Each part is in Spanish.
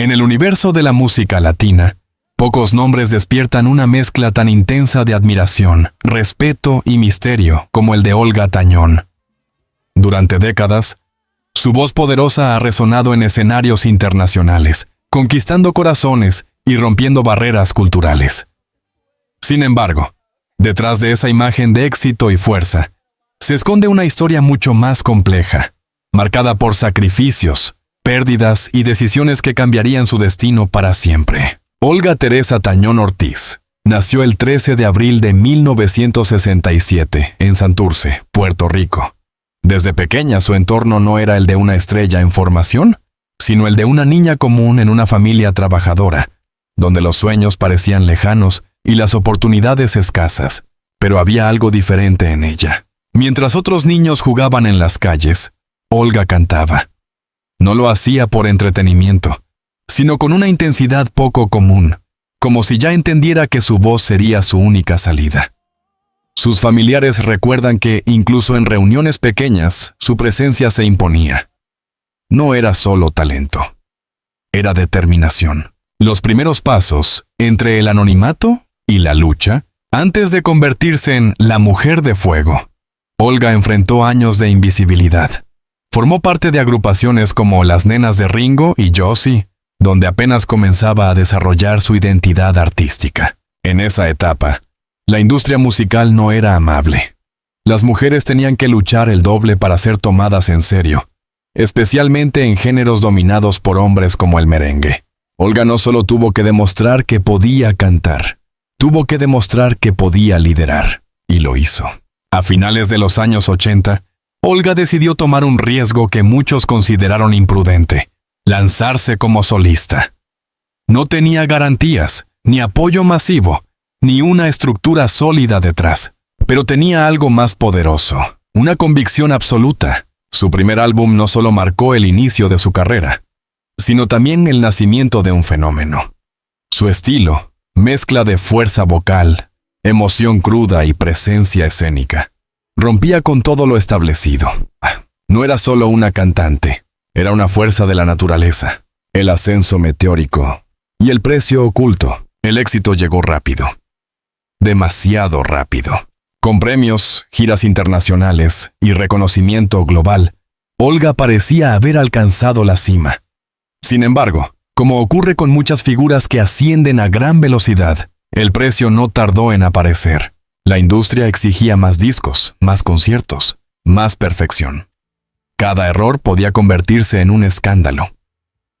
En el universo de la música latina, pocos nombres despiertan una mezcla tan intensa de admiración, respeto y misterio como el de Olga Tañón. Durante décadas, su voz poderosa ha resonado en escenarios internacionales, conquistando corazones y rompiendo barreras culturales. Sin embargo, detrás de esa imagen de éxito y fuerza, se esconde una historia mucho más compleja, marcada por sacrificios, pérdidas y decisiones que cambiarían su destino para siempre. Olga Teresa Tañón Ortiz nació el 13 de abril de 1967 en Santurce, Puerto Rico. Desde pequeña su entorno no era el de una estrella en formación, sino el de una niña común en una familia trabajadora, donde los sueños parecían lejanos y las oportunidades escasas, pero había algo diferente en ella. Mientras otros niños jugaban en las calles, Olga cantaba. No lo hacía por entretenimiento, sino con una intensidad poco común, como si ya entendiera que su voz sería su única salida. Sus familiares recuerdan que, incluso en reuniones pequeñas, su presencia se imponía. No era solo talento, era determinación. Los primeros pasos entre el anonimato y la lucha, antes de convertirse en la mujer de fuego. Olga enfrentó años de invisibilidad. Formó parte de agrupaciones como Las Nenas de Ringo y Josie, donde apenas comenzaba a desarrollar su identidad artística. En esa etapa, la industria musical no era amable. Las mujeres tenían que luchar el doble para ser tomadas en serio, especialmente en géneros dominados por hombres como el merengue. Olga no solo tuvo que demostrar que podía cantar, tuvo que demostrar que podía liderar, y lo hizo. A finales de los años 80, Olga decidió tomar un riesgo que muchos consideraron imprudente: lanzarse como solista. No tenía garantías, ni apoyo masivo, ni una estructura sólida detrás, pero tenía algo más poderoso, una convicción absoluta. Su primer álbum no solo marcó el inicio de su carrera, sino también el nacimiento de un fenómeno. Su estilo, mezcla de fuerza vocal, emoción cruda y presencia escénica, rompía con todo lo establecido. No era solo una cantante, era una fuerza de la naturaleza, el ascenso meteórico y el precio oculto. El éxito llegó rápido, demasiado rápido. Con premios, giras internacionales y reconocimiento global, Olga parecía haber alcanzado la cima. Sin embargo, como ocurre con muchas figuras que ascienden a gran velocidad, el precio no tardó en aparecer. La industria exigía más discos, más conciertos, más perfección. Cada error podía convertirse en un escándalo.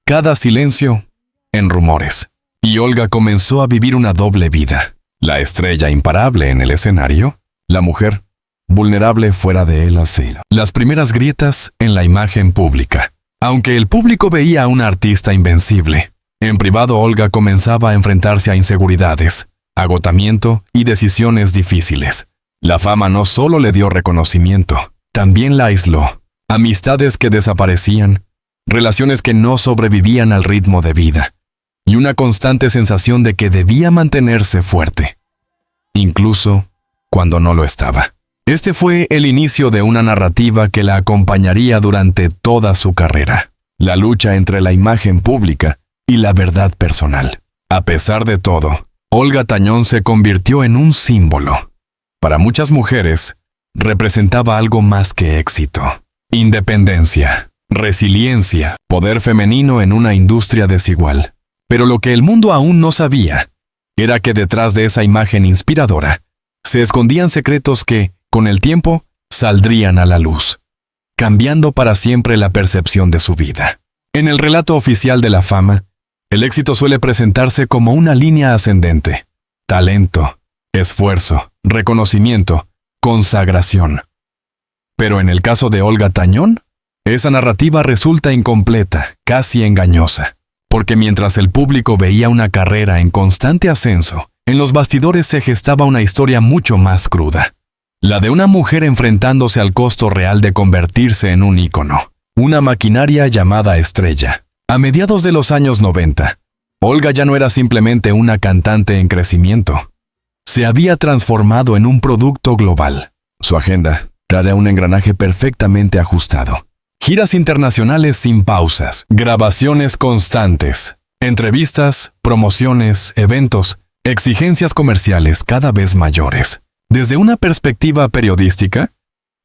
Cada silencio en rumores. Y Olga comenzó a vivir una doble vida. La estrella imparable en el escenario, la mujer vulnerable fuera de él así. Las primeras grietas en la imagen pública. Aunque el público veía a una artista invencible, en privado Olga comenzaba a enfrentarse a inseguridades, agotamiento y decisiones difíciles. La fama no solo le dio reconocimiento, también la aisló. Amistades que desaparecían, relaciones que no sobrevivían al ritmo de vida, y una constante sensación de que debía mantenerse fuerte, incluso cuando no lo estaba. Este fue el inicio de una narrativa que la acompañaría durante toda su carrera, la lucha entre la imagen pública y la verdad personal. A pesar de todo, Olga Tañón se convirtió en un símbolo. Para muchas mujeres, representaba algo más que éxito. Independencia, resiliencia, poder femenino en una industria desigual. Pero lo que el mundo aún no sabía era que detrás de esa imagen inspiradora se escondían secretos que, con el tiempo, saldrían a la luz, cambiando para siempre la percepción de su vida. En el relato oficial de la fama, el éxito suele presentarse como una línea ascendente: talento, esfuerzo, reconocimiento, consagración. Pero en el caso de Olga Tañón, esa narrativa resulta incompleta, casi engañosa, porque mientras el público veía una carrera en constante ascenso, en los bastidores se gestaba una historia mucho más cruda, la de una mujer enfrentándose al costo real de convertirse en un ícono, una maquinaria llamada estrella. A mediados de los años 90, Olga ya no era simplemente una cantante en crecimiento. Se había transformado en un producto global. Su agenda era un engranaje perfectamente ajustado. Giras internacionales sin pausas, grabaciones constantes, Entrevistas, promociones, eventos, exigencias comerciales cada vez mayores. Desde una perspectiva periodística,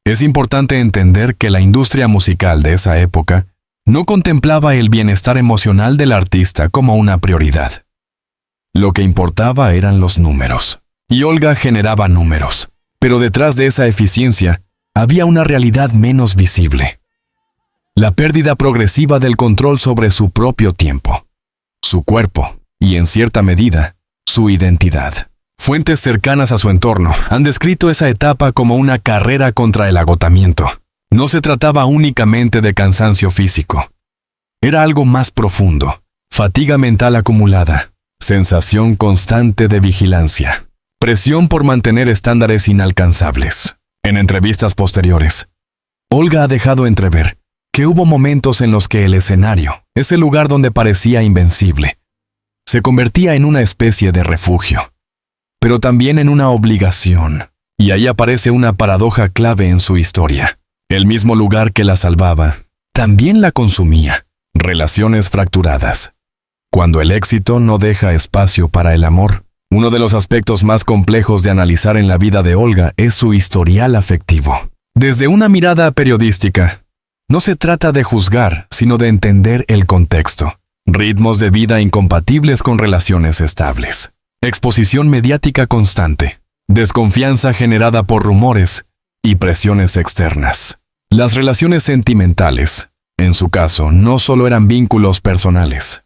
es importante entender que la industria musical de esa época no contemplaba el bienestar emocional del artista como una prioridad. Lo que importaba eran los números. Y Olga generaba números. Pero detrás de esa eficiencia había una realidad menos visible. La pérdida progresiva del control sobre su propio tiempo, su cuerpo y, en cierta medida, su identidad. Fuentes cercanas a su entorno han descrito esa etapa como una carrera contra el agotamiento. No se trataba únicamente de cansancio físico. Era algo más profundo, fatiga mental acumulada, sensación constante de vigilancia, presión por mantener estándares inalcanzables. En entrevistas posteriores, Olga ha dejado entrever que hubo momentos en los que el escenario, ese lugar donde parecía invencible, se convertía en una especie de refugio, pero también en una obligación. Y ahí aparece una paradoja clave en su historia. El mismo lugar que la salvaba, también la consumía. Relaciones fracturadas. Cuando el éxito no deja espacio para el amor, uno de los aspectos más complejos de analizar en la vida de Olga es su historial afectivo. Desde una mirada periodística, no se trata de juzgar, sino de entender el contexto. Ritmos de vida incompatibles con relaciones estables. Exposición mediática constante. Desconfianza generada por rumores y presiones externas. Las relaciones sentimentales, en su caso, no solo eran vínculos personales.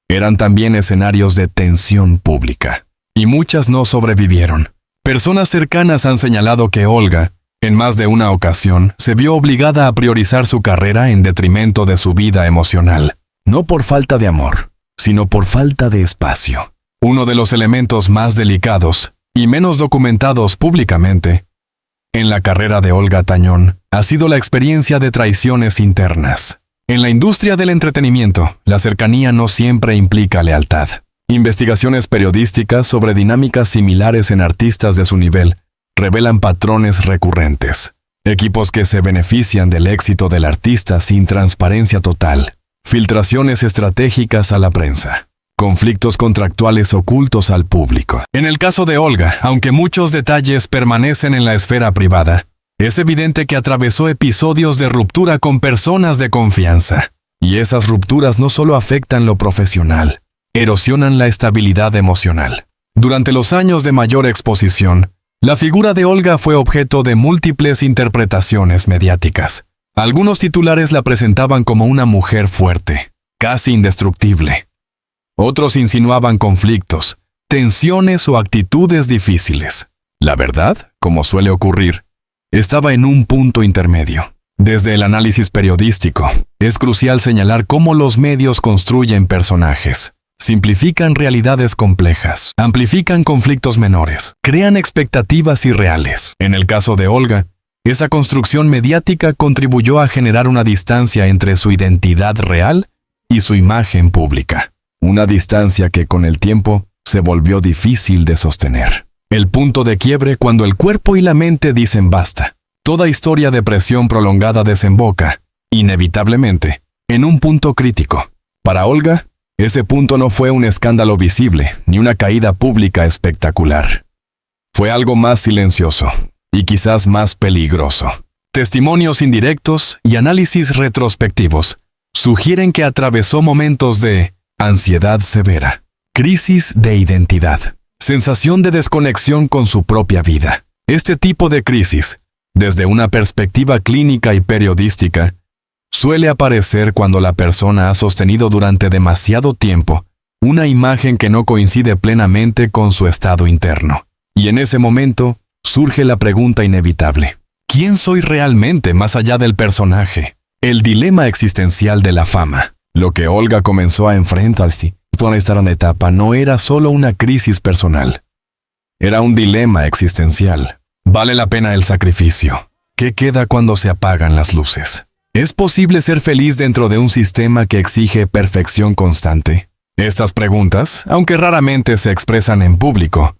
Eran también escenarios de tensión pública. Y muchas no sobrevivieron. Personas cercanas han señalado que Olga, en más de una ocasión, se vio obligada a priorizar su carrera en detrimento de su vida emocional. No por falta de amor, sino por falta de espacio. Uno de los elementos más delicados y menos documentados públicamente en la carrera de Olga Tañón ha sido la experiencia de traiciones internas. En la industria del entretenimiento, la cercanía no siempre implica lealtad. Investigaciones periodísticas sobre dinámicas similares en artistas de su nivel revelan patrones recurrentes. Equipos que se benefician del éxito del artista sin transparencia total. Filtraciones estratégicas a la prensa. Conflictos contractuales ocultos al público. En el caso de Olga, aunque muchos detalles permanecen en la esfera privada, es evidente que atravesó episodios de ruptura con personas de confianza. Y esas rupturas no solo afectan lo profesional, erosionan la estabilidad emocional. Durante los años de mayor exposición, la figura de Olga fue objeto de múltiples interpretaciones mediáticas. Algunos titulares la presentaban como una mujer fuerte, casi indestructible. Otros insinuaban conflictos, tensiones o actitudes difíciles. La verdad, como suele ocurrir, estaba en un punto intermedio. Desde el análisis periodístico, es crucial señalar cómo los medios construyen personajes. Simplifican realidades complejas, amplifican conflictos menores, crean expectativas irreales. En el caso de Olga, esa construcción mediática contribuyó a generar una distancia entre su identidad real y su imagen pública. Una distancia que con el tiempo se volvió difícil de sostener. El punto de quiebre cuando el cuerpo y la mente dicen basta. Toda historia de presión prolongada desemboca, inevitablemente, en un punto crítico. Para Olga, ese punto no fue un escándalo visible, ni una caída pública espectacular. Fue algo más silencioso, y quizás más peligroso. Testimonios indirectos y análisis retrospectivos sugieren que atravesó momentos de ansiedad severa, crisis de identidad, sensación de desconexión con su propia vida. Este tipo de crisis, desde una perspectiva clínica y periodística, suele aparecer cuando la persona ha sostenido durante demasiado tiempo una imagen que no coincide plenamente con su estado interno. Y en ese momento surge la pregunta inevitable: ¿quién soy realmente más allá del personaje? El dilema existencial de la fama. Lo que Olga comenzó a enfrentarse en esta etapa no era solo una crisis personal. Era un dilema existencial. ¿Vale la pena el sacrificio? ¿Qué queda cuando se apagan las luces? ¿Es posible ser feliz dentro de un sistema que exige perfección constante? Estas preguntas, aunque raramente se expresan en público,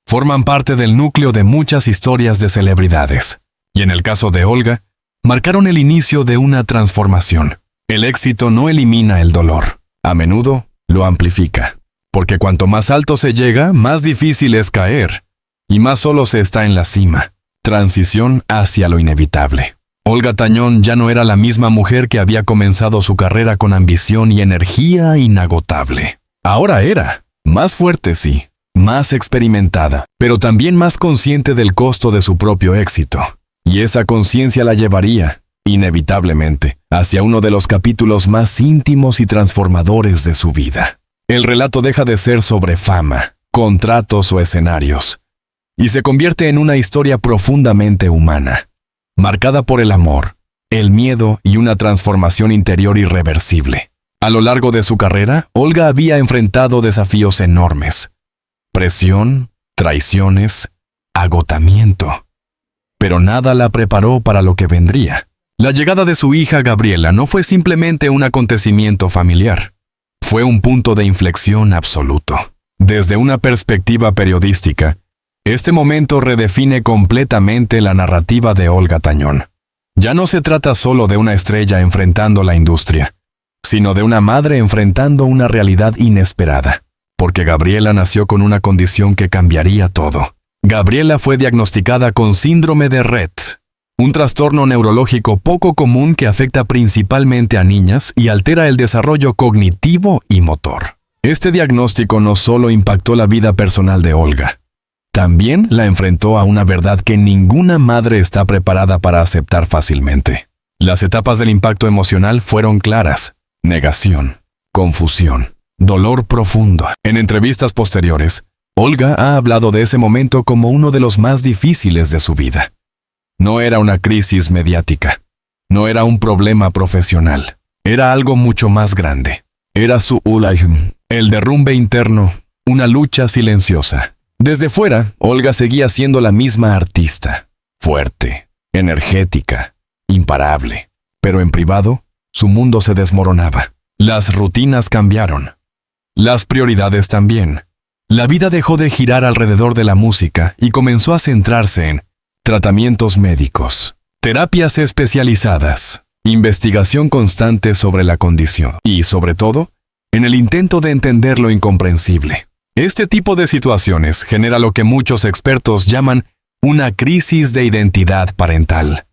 forman parte del núcleo de muchas historias de celebridades. Y en el caso de Olga, marcaron el inicio de una transformación. El éxito no elimina el dolor. A menudo, lo amplifica. Porque cuanto más alto se llega, más difícil es caer, y más solo se está en la cima. Transición hacia lo inevitable. Olga Tañón ya no era la misma mujer que había comenzado su carrera con ambición y energía inagotable. Ahora era más fuerte, sí, más experimentada, pero también más consciente del costo de su propio éxito. Y esa conciencia la llevaría, inevitablemente, hacia uno de los capítulos más íntimos y transformadores de su vida. El relato deja de ser sobre fama, contratos o escenarios, y se convierte en una historia profundamente humana, marcada por el amor, el miedo y una transformación interior irreversible. A lo largo de su carrera, Olga había enfrentado desafíos enormes: presión, traiciones, agotamiento. Pero nada la preparó para lo que vendría. La llegada de su hija Gabriela no fue simplemente un acontecimiento familiar. Fue un punto de inflexión absoluto. Desde una perspectiva periodística, este momento redefine completamente la narrativa de Olga Tañón. Ya no se trata solo de una estrella enfrentando la industria, sino de una madre enfrentando una realidad inesperada, porque Gabriela nació con una condición que cambiaría todo. Gabriela fue diagnosticada con síndrome de Rett, un trastorno neurológico poco común que afecta principalmente a niñas y altera el desarrollo cognitivo y motor. Este diagnóstico no solo impactó la vida personal de Olga, también la enfrentó a una verdad que ninguna madre está preparada para aceptar fácilmente. Las etapas del impacto emocional fueron claras: negación, confusión, dolor profundo. En entrevistas posteriores, Olga ha hablado de ese momento como uno de los más difíciles de su vida. No era una crisis mediática, no era un problema profesional, era algo mucho más grande. Era su Ulayhum, el derrumbe interno, una lucha silenciosa. Desde fuera, Olga seguía siendo la misma artista, fuerte, energética, imparable. Pero en privado, su mundo se desmoronaba. Las rutinas cambiaron. Las prioridades también. La vida dejó de girar alrededor de la música y comenzó a centrarse en tratamientos médicos, terapias especializadas, investigación constante sobre la condición y, sobre todo, en el intento de entender lo incomprensible. Este tipo de situaciones genera lo que muchos expertos llaman una crisis de identidad parental.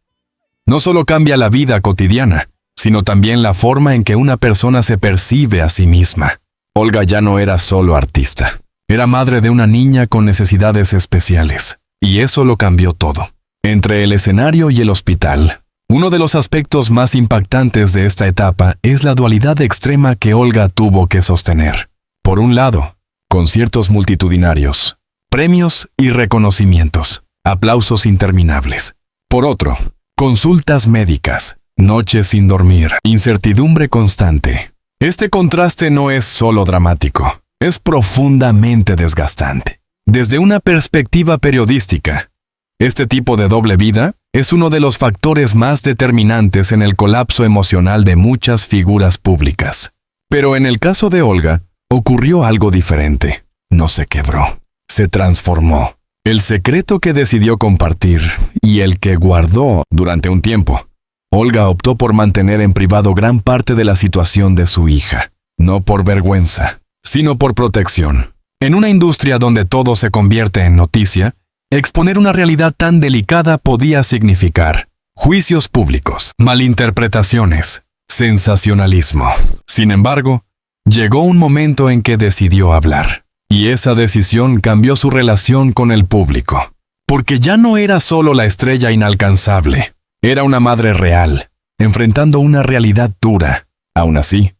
No solo cambia la vida cotidiana, sino también la forma en que una persona se percibe a sí misma. Olga ya no era solo artista. Era madre de una niña con necesidades especiales, y eso lo cambió todo. Entre el escenario y el hospital, uno de los aspectos más impactantes de esta etapa es la dualidad extrema que Olga tuvo que sostener. Por un lado, conciertos multitudinarios, premios y reconocimientos, aplausos interminables. Por otro, consultas médicas, noches sin dormir, incertidumbre constante. Este contraste no es solo dramático, es profundamente desgastante. Desde una perspectiva periodística, este tipo de doble vida es uno de los factores más determinantes en el colapso emocional de muchas figuras públicas. Pero en el caso de Olga, ocurrió algo diferente. No se quebró, se transformó. El secreto que decidió compartir y el que guardó durante un tiempo. Olga optó por mantener en privado gran parte de la situación de su hija, no por vergüenza, sino por protección. En una industria donde todo se convierte en noticia, exponer una realidad tan delicada podía significar juicios públicos, malinterpretaciones, sensacionalismo. Sin embargo, llegó un momento en que decidió hablar, y esa decisión cambió su relación con el público, porque ya no era solo la estrella inalcanzable, era una madre real, enfrentando una realidad dura. Aún así,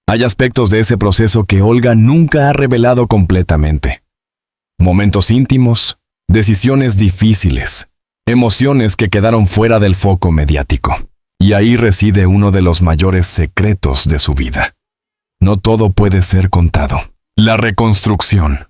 hay aspectos de ese proceso que Olga nunca ha revelado completamente. Momentos íntimos, decisiones difíciles, emociones que quedaron fuera del foco mediático. Y ahí reside uno de los mayores secretos de su vida. No todo puede ser contado. La reconstrucción.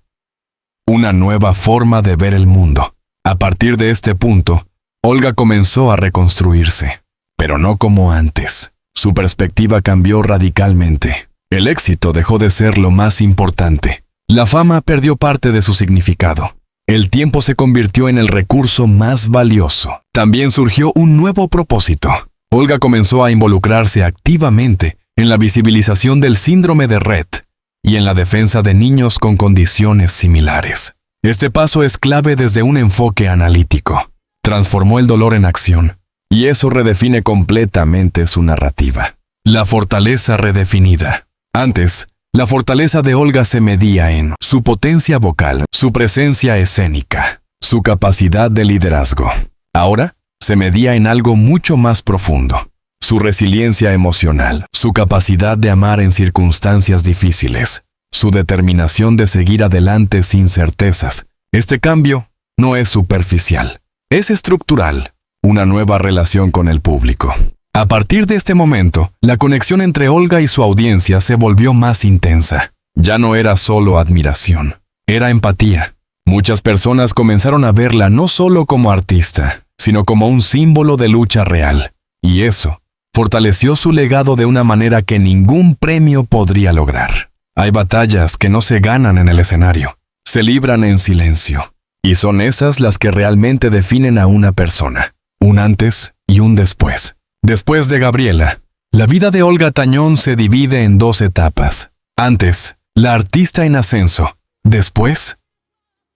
Una nueva forma de ver el mundo. A partir de este punto, Olga comenzó a reconstruirse, pero no como antes. Su perspectiva cambió radicalmente. El éxito dejó de ser lo más importante. La fama perdió parte de su significado. El tiempo se convirtió en el recurso más valioso. También surgió un nuevo propósito. Olga comenzó a involucrarse activamente en la visibilización del síndrome de Rett y en la defensa de niños con condiciones similares. Este paso es clave desde un enfoque analítico. Transformó el dolor en acción, y eso redefine completamente su narrativa. La fortaleza redefinida. Antes, la fortaleza de Olga se medía en su potencia vocal, su presencia escénica, su capacidad de liderazgo. Ahora, se medía en algo mucho más profundo. Su resiliencia emocional, su capacidad de amar en circunstancias difíciles, su determinación de seguir adelante sin certezas. Este cambio no es superficial, es estructural, una nueva relación con el público. A partir de este momento, la conexión entre Olga y su audiencia se volvió más intensa. Ya no era solo admiración, era empatía. Muchas personas comenzaron a verla no solo como artista, sino como un símbolo de lucha real. Y eso fortaleció su legado de una manera que ningún premio podría lograr. Hay batallas que no se ganan en el escenario, se libran en silencio. Y son esas las que realmente definen a una persona. Un antes y un después. Después de Gabriela, la vida de Olga Tañón se divide en 2 etapas. Antes, la artista en ascenso. Después,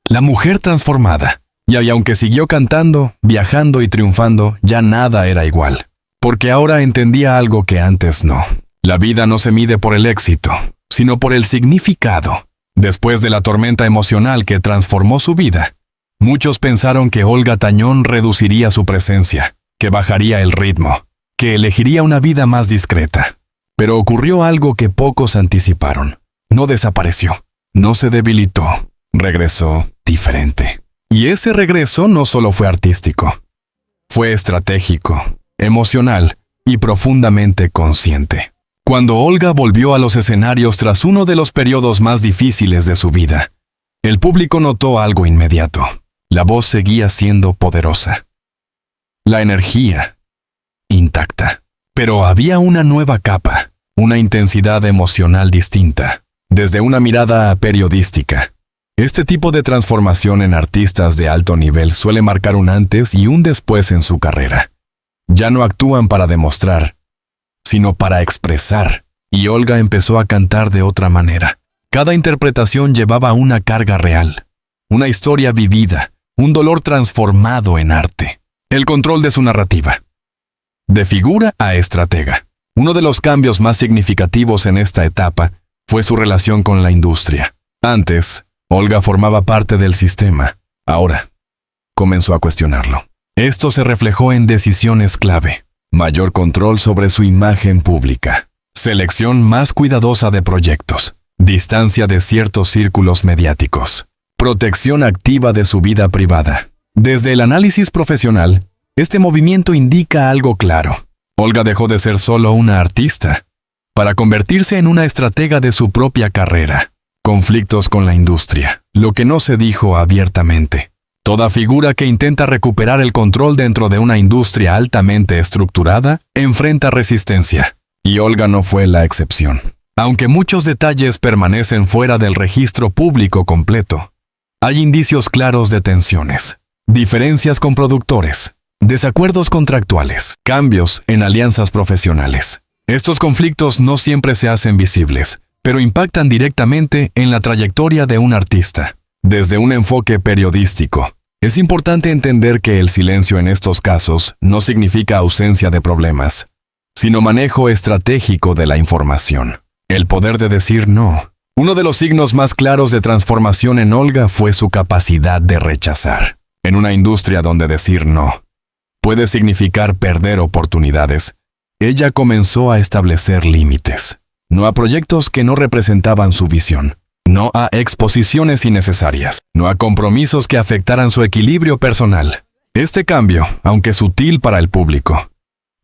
la mujer transformada. Y aunque siguió cantando, viajando y triunfando, ya nada era igual. Porque ahora entendía algo que antes no. La vida no se mide por el éxito, sino por el significado. Después de la tormenta emocional que transformó su vida, muchos pensaron que Olga Tañón reduciría su presencia, que bajaría el ritmo, que elegiría una vida más discreta. Pero ocurrió algo que pocos anticiparon. No desapareció, no se debilitó, regresó diferente. Y ese regreso no solo fue artístico, fue estratégico, emocional y profundamente consciente. Cuando Olga volvió a los escenarios tras uno de los periodos más difíciles de su vida, el público notó algo inmediato. La voz seguía siendo poderosa. La energía, intacta. Pero había una nueva capa, una intensidad emocional distinta, desde una mirada periodística. Este tipo de transformación en artistas de alto nivel suele marcar un antes y un después en su carrera. Ya no actúan para demostrar, sino para expresar. Y Olga empezó a cantar de otra manera. Cada interpretación llevaba una carga real, una historia vivida, un dolor transformado en arte. El control de su narrativa. De figura a estratega. Uno de los cambios más significativos en esta etapa fue su relación con la industria. Antes, Olga formaba parte del sistema. Ahora, comenzó a cuestionarlo. Esto se reflejó en decisiones clave. Mayor control sobre su imagen pública. Selección más cuidadosa de proyectos. Distancia de ciertos círculos mediáticos. Protección activa de su vida privada. Desde el análisis profesional, este movimiento indica algo claro. Olga dejó de ser solo una artista, para convertirse en una estratega de su propia carrera. Conflictos con la industria, lo que no se dijo abiertamente. Toda figura que intenta recuperar el control dentro de una industria altamente estructurada enfrenta resistencia, y Olga no fue la excepción. Aunque muchos detalles permanecen fuera del registro público completo, hay indicios claros de tensiones, diferencias con productores, desacuerdos contractuales, cambios en alianzas profesionales. Estos conflictos no siempre se hacen visibles, pero impactan directamente en la trayectoria de un artista. Desde un enfoque periodístico, es importante entender que el silencio en estos casos no significa ausencia de problemas, sino manejo estratégico de la información. El poder de decir no. Uno de los signos más claros de transformación en Olga fue su capacidad de rechazar. En una industria donde decir no puede significar perder oportunidades, ella comenzó a establecer límites. No a proyectos que no representaban su visión. No a exposiciones innecesarias. No a compromisos que afectaran su equilibrio personal. Este cambio, aunque sutil para el público,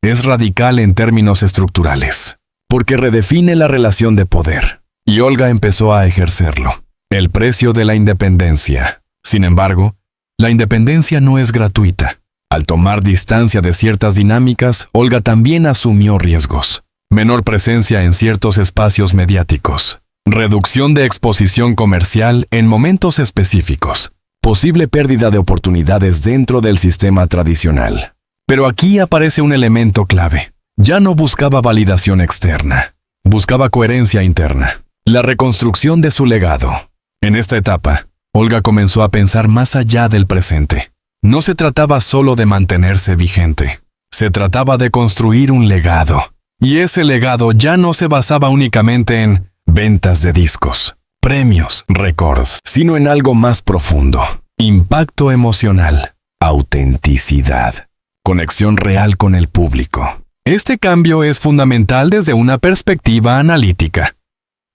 es radical en términos estructurales, porque redefine la relación de poder. Y Olga empezó a ejercerlo. El precio de la independencia. Sin embargo, la independencia no es gratuita. Al tomar distancia de ciertas dinámicas, Olga también asumió riesgos. Menor presencia en ciertos espacios mediáticos. Reducción de exposición comercial en momentos específicos. Posible pérdida de oportunidades dentro del sistema tradicional. Pero aquí aparece un elemento clave. Ya no buscaba validación externa. Buscaba coherencia interna. La reconstrucción de su legado. En esta etapa, Olga comenzó a pensar más allá del presente. No se trataba solo de mantenerse vigente. Se trataba de construir un legado. Y ese legado ya no se basaba únicamente en ventas de discos, premios, récords, sino en algo más profundo. Impacto emocional, autenticidad, conexión real con el público. Este cambio es fundamental desde una perspectiva analítica.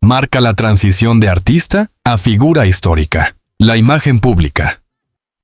Marca la transición de artista a figura histórica, la imagen pública.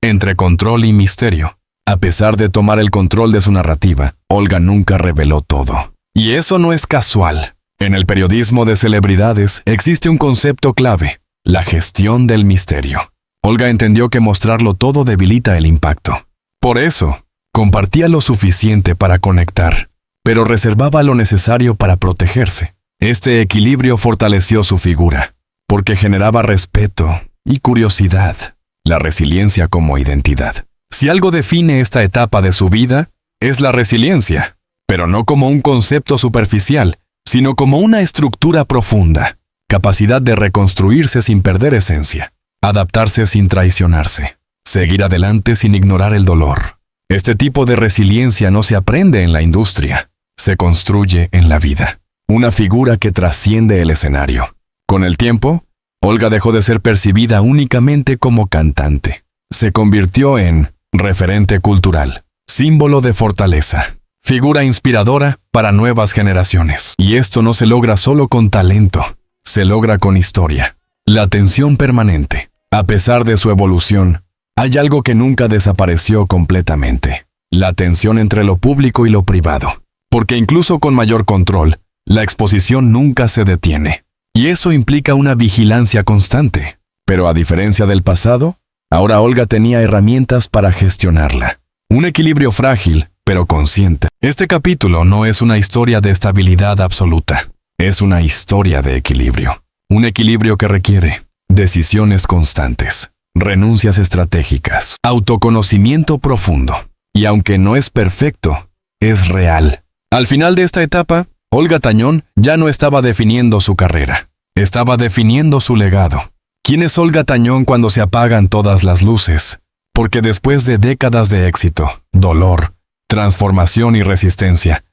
Entre control y misterio. A pesar de tomar el control de su narrativa, Olga nunca reveló todo. Y eso no es casual. En el periodismo de celebridades existe un concepto clave, la gestión del misterio. Olga entendió que mostrarlo todo debilita el impacto. Por eso, compartía lo suficiente para conectar, pero reservaba lo necesario para protegerse. Este equilibrio fortaleció su figura, porque generaba respeto y curiosidad, la resiliencia como identidad. Si algo define esta etapa de su vida, es la resiliencia, pero no como un concepto superficial, sino como una estructura profunda, capacidad de reconstruirse sin perder esencia, adaptarse sin traicionarse, seguir adelante sin ignorar el dolor. Este tipo de resiliencia no se aprende en la industria, se construye en la vida. Una figura que trasciende el escenario. Con el tiempo, Olga dejó de ser percibida únicamente como cantante. Se convirtió en referente cultural, símbolo de fortaleza, figura inspiradora para nuevas generaciones. Y esto no se logra solo con talento, se logra con historia. La atención permanente. A pesar de su evolución, hay algo que nunca desapareció completamente. La tensión entre lo público y lo privado. Porque incluso con mayor control, la exposición nunca se detiene. Y eso implica una vigilancia constante. Pero a diferencia del pasado, ahora Olga tenía herramientas para gestionarla. Un equilibrio frágil, pero consciente. Este capítulo no es una historia de estabilidad absoluta. Es una historia de equilibrio. Un equilibrio que requiere decisiones constantes, renuncias estratégicas, autoconocimiento profundo. Y aunque no es perfecto, es real. Al final de esta etapa, Olga Tañón ya no estaba definiendo su carrera. Estaba definiendo su legado. ¿Quién es Olga Tañón cuando se apagan todas las luces? Porque después de décadas de éxito, dolor, transformación y resistencia,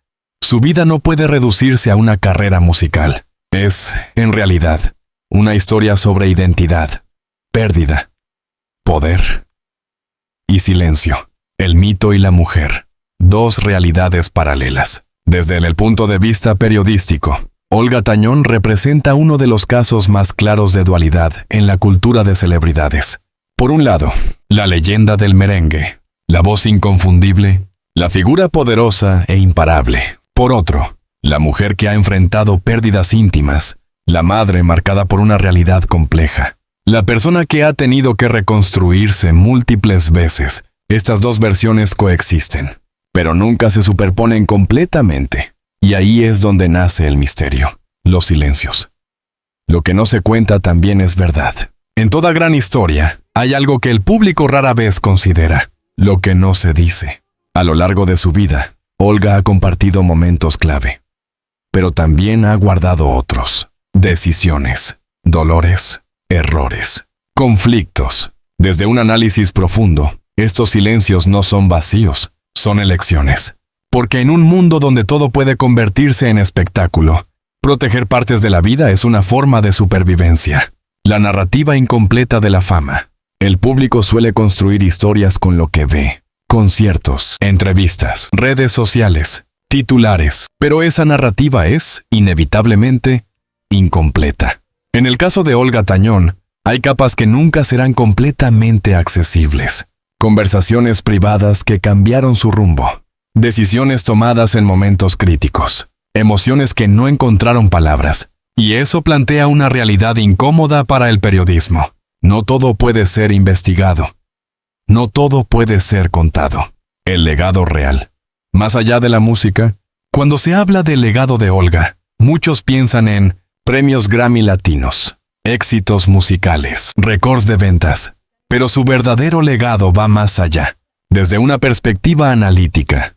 su vida no puede reducirse a una carrera musical. Es, en realidad, una historia sobre identidad, pérdida, poder y silencio. El mito y la mujer. Dos realidades paralelas. Desde el punto de vista periodístico, Olga Tañón representa uno de los casos más claros de dualidad en la cultura de celebridades. Por un lado, la leyenda del merengue, la voz inconfundible, la figura poderosa e imparable. Por otro, la mujer que ha enfrentado pérdidas íntimas, la madre marcada por una realidad compleja, la persona que ha tenido que reconstruirse múltiples veces. Estas dos versiones coexisten, pero nunca se superponen completamente. Y ahí es donde nace el misterio, los silencios. Lo que no se cuenta también es verdad. En toda gran historia, hay algo que el público rara vez considera, lo que no se dice. A lo largo de su vida, Olga ha compartido momentos clave, pero también ha guardado otros. Decisiones, dolores, errores, conflictos. Desde un análisis profundo, estos silencios no son vacíos, son elecciones. Porque en un mundo donde todo puede convertirse en espectáculo, proteger partes de la vida es una forma de supervivencia. La narrativa incompleta de la fama. El público suele construir historias con lo que ve. Conciertos, entrevistas, redes sociales, titulares. Pero esa narrativa es, inevitablemente, incompleta. En el caso de Olga Tañón, hay capas que nunca serán completamente accesibles. Conversaciones privadas que cambiaron su rumbo. Decisiones tomadas en momentos críticos. Emociones que no encontraron palabras. Y eso plantea una realidad incómoda para el periodismo. No todo puede ser investigado. No todo puede ser contado. El legado real. Más allá de la música, cuando se habla del legado de Olga, muchos piensan en premios Grammy latinos, éxitos musicales, récords de ventas. Pero su verdadero legado va más allá. Desde una perspectiva analítica,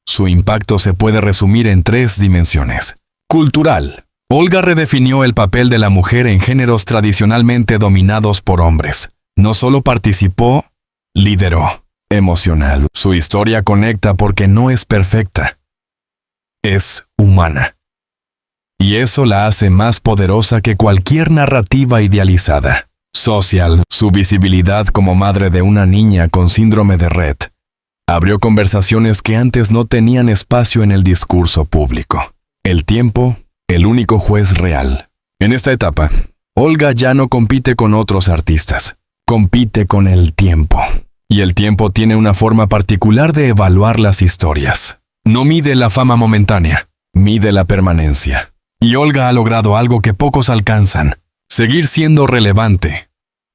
su impacto se puede resumir en tres dimensiones. Cultural. Olga redefinió el papel de la mujer en géneros tradicionalmente dominados por hombres. No solo participó, lideró. Emocional. Su historia conecta porque no es perfecta. Es humana. Y eso la hace más poderosa que cualquier narrativa idealizada. Social. Su visibilidad como madre de una niña con síndrome de Rett abrió conversaciones que antes no tenían espacio en el discurso público. El tiempo, el único juez real. En esta etapa, Olga ya no compite con otros artistas. Compite con el tiempo. Y el tiempo tiene una forma particular de evaluar las historias. No mide la fama momentánea, mide la permanencia. Y Olga ha logrado algo que pocos alcanzan: seguir siendo relevante,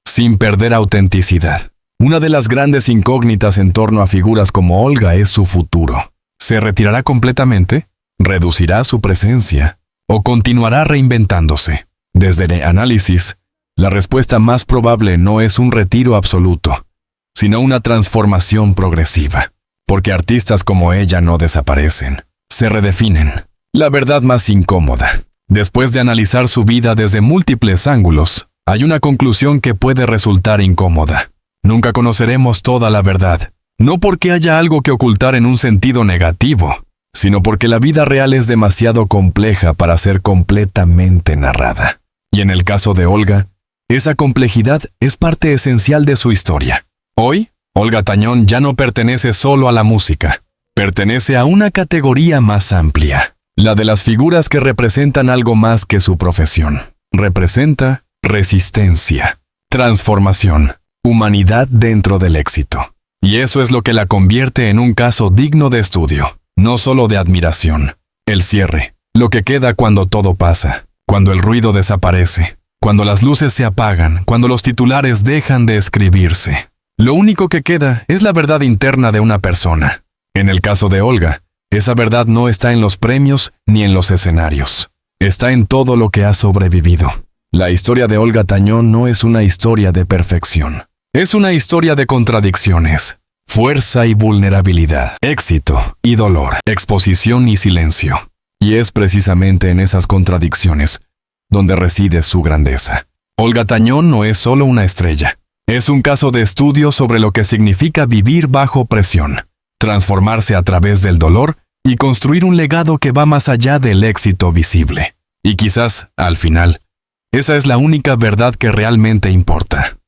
sin perder autenticidad. Una de las grandes incógnitas en torno a figuras como Olga es su futuro. ¿Se retirará completamente? ¿Reducirá su presencia? ¿O continuará reinventándose? Desde el análisis, la respuesta más probable no es un retiro absoluto, sino una transformación progresiva. Porque artistas como ella no desaparecen, se redefinen. La verdad más incómoda. Después de analizar su vida desde múltiples ángulos, hay una conclusión que puede resultar incómoda. Nunca conoceremos toda la verdad, no porque haya algo que ocultar en un sentido negativo, sino porque la vida real es demasiado compleja para ser completamente narrada. Y en el caso de Olga, esa complejidad es parte esencial de su historia. Hoy, Olga Tañón ya no pertenece solo a la música, pertenece a una categoría más amplia, la de las figuras que representan algo más que su profesión. Representa resistencia, transformación, humanidad dentro del éxito. Y eso es lo que la convierte en un caso digno de estudio, no solo de admiración. El cierre, lo que queda cuando todo pasa, cuando el ruido desaparece, cuando las luces se apagan, cuando los titulares dejan de escribirse. Lo único que queda es la verdad interna de una persona. En el caso de Olga, esa verdad no está en los premios ni en los escenarios. Está en todo lo que ha sobrevivido. La historia de Olga Tañón no es una historia de perfección. Es una historia de contradicciones, fuerza y vulnerabilidad, éxito y dolor, exposición y silencio. Y es precisamente en esas contradicciones donde reside su grandeza. Olga Tañón no es solo una estrella. Es un caso de estudio sobre lo que significa vivir bajo presión, transformarse a través del dolor y construir un legado que va más allá del éxito visible. Y quizás, al final, esa es la única verdad que realmente importa.